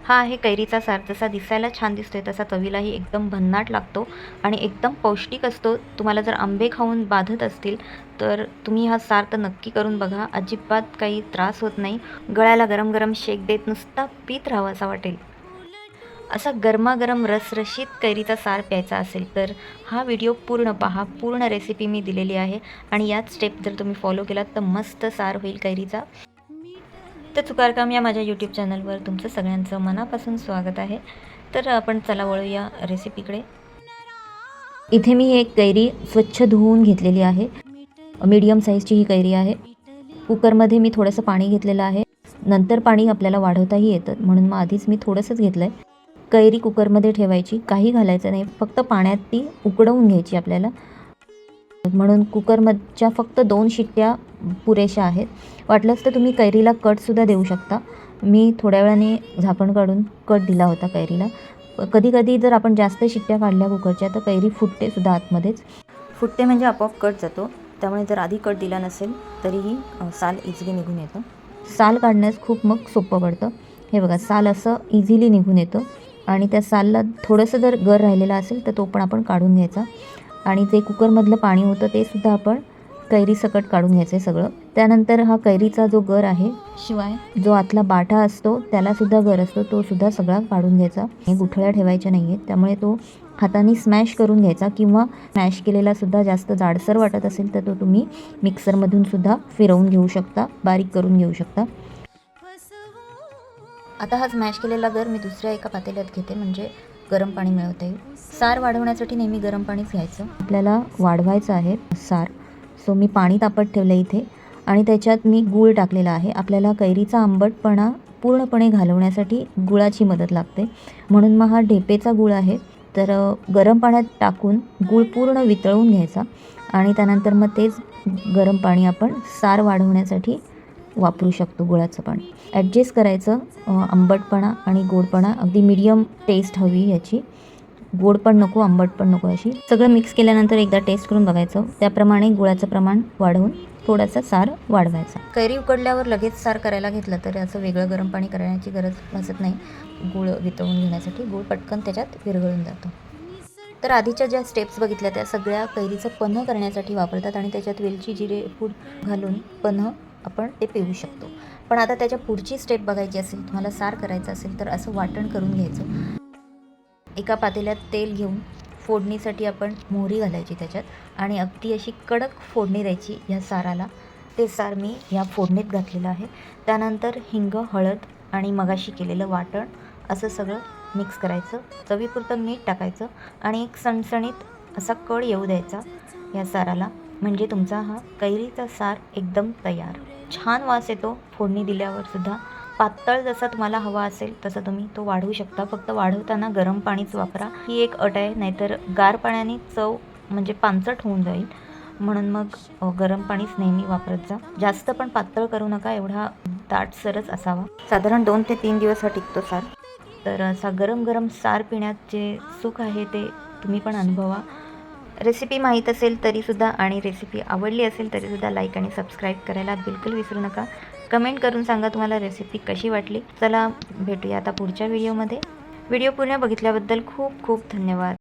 हा आहे कैरीचा सार. जसा दिसायला छान दिसतोय तसा चवीलाही एकदम भन्नाट लागतो आणि एकदम पौष्टिक असतो. तुम्हाला जर आंबे खाऊन बाधत असतील तर तुम्ही हा सार तर नक्की करून बघा. अजिबात काही त्रास होत नाही. गळ्याला गरम गरम शेक देत नुसता पीत राहावं असा वाटेल. असा गरमागरम रसरशीत कैरीचा सार प्यायचा असेल तर हा व्हिडिओ पूर्ण पहा. पूर्ण रेसिपी मी दिलेली आहे आणि याच स्टेप जर तुम्ही फॉलो केलात तर मस्त सार होईल कैरीचा. तर चुकारकाम या माझ्या यूट्यूब चॅनलवर तुमचं सगळ्यांचं मनापासून स्वागत आहे. तर आपण चला वळूया रेसिपीकडे. इथे मी एक कैरी स्वच्छ धुवून घेतलेली आहे. मीडियम साईजची ही कैरी आहे. कुकरमध्ये मी थोडंसं पाणी घेतलेलं आहे. नंतर पाणी आपल्याला वाढवताही येतं म्हणून मग आधीच मी थोडंसंच घेतलं आहे. कैरी कुकरमध्ये ठेवायची, काही घालायचं नाही, फक्त पाण्यात ती उकडवून घ्यायची आपल्याला. म्हणून कुकरमधच्या फक्त 2 शिट्ट्या पुरेशा आहेत. वाटलंच तर तुम्ही कैरीला कटसुद्धा देऊ शकता. मी थोड्या वेळाने झाकण काढून कट दिला होता कैरीला. कधी कधी जर आपण जास्त शिट्ट्या काढल्या कुकरच्या तर कैरी फुटतेसुद्धा आतमध्येच. फुटते म्हणजे आपोआप कट जातो. त्यामुळे जर आधी कट दिला नसेल तरीही साल इझिली निघून येतं. साल काढण्यास खूप मग सोपं पडतं. हे बघा, साल असं इझिली निघून येतं आणि त्या सालला थोडंसं जर गर राहिलेला असेल तर तो पण आपण काढून घ्यायचा. आणि जे कुकरमधलं पाणी होतं ते सुद्धा आपण कैरीसकट काढून घ्यायचं आहे सगळं. त्यानंतर हा कैरीचा जो गर आहे, शिवाय जो आतला बाटा असतो त्यालासुद्धा गर असतो, तो सुद्धा सगळा काढून घ्यायचा. हे गुठळ्या ठेवायच्या नाही आहेत. त्यामुळे तो हाताने स्मॅश करून घ्यायचा किंवा स्मॅश केलेला सुद्धा जास्त जाडसर वाटत असेल तर तो तुम्ही मिक्सरमधून सुद्धा फिरवून घेऊ शकता, बारीक करून घेऊ शकता. आता हा स्मॅश केलेला गर मी दुसऱ्या एका पातेल्यात घेते म्हणजे गरम पाणी मिळवता येईल. सार वाढवण्यासाठी नेहमी गरम पाणीच घ्यायचं. आपल्याला वाढवायचं आहे सार. सो मी पाणी तापत ठेवलं इथे आणि त्याच्यात मी गूळ टाकलेला आहे. आपल्याला कैरीचा आंबटपणा पूर्णपणे घालवण्यासाठी गुळाची मदत लागते. म्हणून मग हा ढेपेचा गूळ आहे. तर गरम पाण्यात टाकून गूळ पूर्ण वितळवून घ्यायचा आणि त्यानंतर मग तेच गरम पाणी आपण सार वाढवण्यासाठी वापरू शकतो. गुळाचं पाणी ॲडजस्ट करायचं. आंबटपणा आणि गोडपणा अगदी मीडियम टेस्ट हवी याची. गोड पण नको, आंबट पण नको अशी. सगळं मिक्स केल्यानंतर एकदा टेस्ट करून बघायचं. त्याप्रमाणे गुळाचं प्रमाण वाढवून थोडासा सार वाढवायचा. कैरी उकडल्यावर लगेच सार करायला घेतलं तर असं वेगळं गरम पाणी करण्याची गरज भासत नाही. गूळ वितळून घेण्यासाठी गूळ पटकन त्याच्यात विरघळून जातो. तर आधीच्या ज्या स्टेप्स बघितल्या त्या सगळ्या कैरीचं पन्ह करण्यासाठी वापरतात आणि त्याच्यात वेलची, जिरे पूड घालून पन्ह आपण ते पिऊ शकतो. पण आता त्याच्या पुढची स्टेप बघायची असेल, तुम्हाला सार करायचं असेल तर असं वाटण करून घ्यायचं. एका पातेल्यात तेल घेऊन फोडणीसाठी आपण मोहरी घालायची त्याच्यात आणि अगदी अशी कडक फोडणी द्यायची ह्या साराला. ते सार मी ह्या फोडणीत घातलेलं आहे. त्यानंतर हिंग, हळद आणि मगाशी केलेलं वाटण असं सगळं मिक्स करायचं. चवीपुरतं मीठ टाकायचं आणि एक सणसणीत असा कड येऊ द्यायचा या साराला. म्हणजे तुमचा हा कैरीचा सार एकदम तयार. छान वास येतो फोडणी दिल्यावर सुद्धा. पातळ जसा तुम्हाला हवा असेल तसं तुम्ही तो वाढवू शकता. फक्त वाढवताना गरम पाणीच वापरा, ही एक अट आहे. नाहीतर गार पाण्याने चव म्हणजे पांचट होऊन जाईल. म्हणून मग गरम पाणीच नेहमी वापरत जा. जास्त पण पातळ करू नका, एवढा दाटसरच असावा. साधारण 2 ते 3 दिवस हा टिकतो सार. तर असा गरम गरम सार पिण्यात जे सुख आहे ते तुम्ही पण अनुभवा. रेसिपी माहीत असेल तरीसुद्धा आणि रेसिपी आवडली असेल तरीसुद्धा लाईक आणि सबस्क्राईब करायला बिलकुल विसरू नका. कमेंट करून सांगा तुम्हाला रेसिपी कशी वाटली. चला भेटूया आता पुढच्या व्हिडिओमध्ये. व्हिडिओ पूर्ण बघितल्याबद्दल खूप खूप धन्यवाद.